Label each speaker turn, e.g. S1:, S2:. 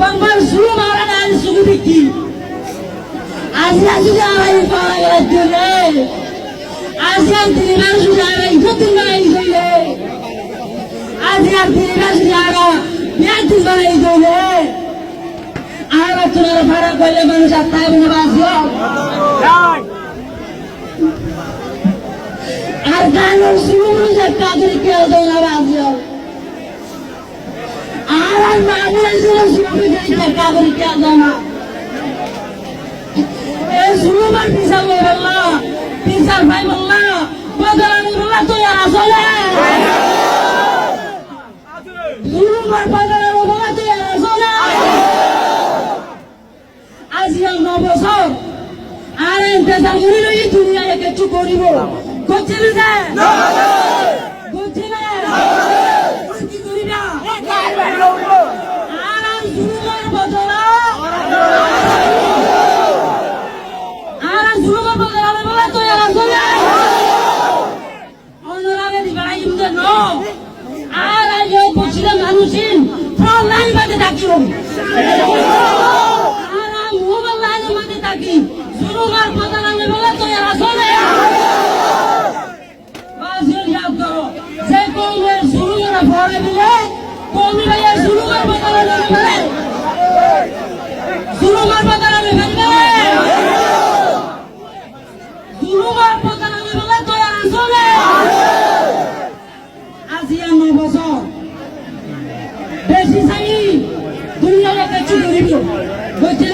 S1: বাংলার শুরু মারা না শুরু দেখি আজ আড়াই পাওয়া গেল রে আজ আর তিন মাস আড়াই সত্যি বানাই দিলে আজ আর তিন মাস আড়া বিয়াতি বানাই দিলে আর তোর ভাড়া করলে মানুষ আর থাকবে না বাসিও আর গানের শুরু যে কাদের কেউ দেয় না বাসিও আর মামুনের শুরু যে কাদের কেউ দেয় না শুরুবার পিসাব বললা পিসার ভাই বললা বদলানি বললা তো আসলে শুরুবার বদলানি বললা তো আসলে আজিয়া 9 বছর আর ইন্তজার করি লই দুনিয়ায় কিছু করিব করছিস না করছিস না কি করিবা আর শুরুবার বদলা মানুষের লাইন বাদে থাকি আর মোবাইল লাইনের মধ্যে থাকি শুরুবার বদলালে বলে তো আসলে বাসিল ইয়াদ করো যে কৌমের শুরু করা পড়ে দিলে কৌমি ভাইয়ের শুরুবার বদলালে বলে শুরুবার বদলালে ফেলবে শুরুবার বদলালে বলে তো আসলে আজিয়া 9 বছর বেশি চাই দুনিয়ায় কিছু করিব বলছে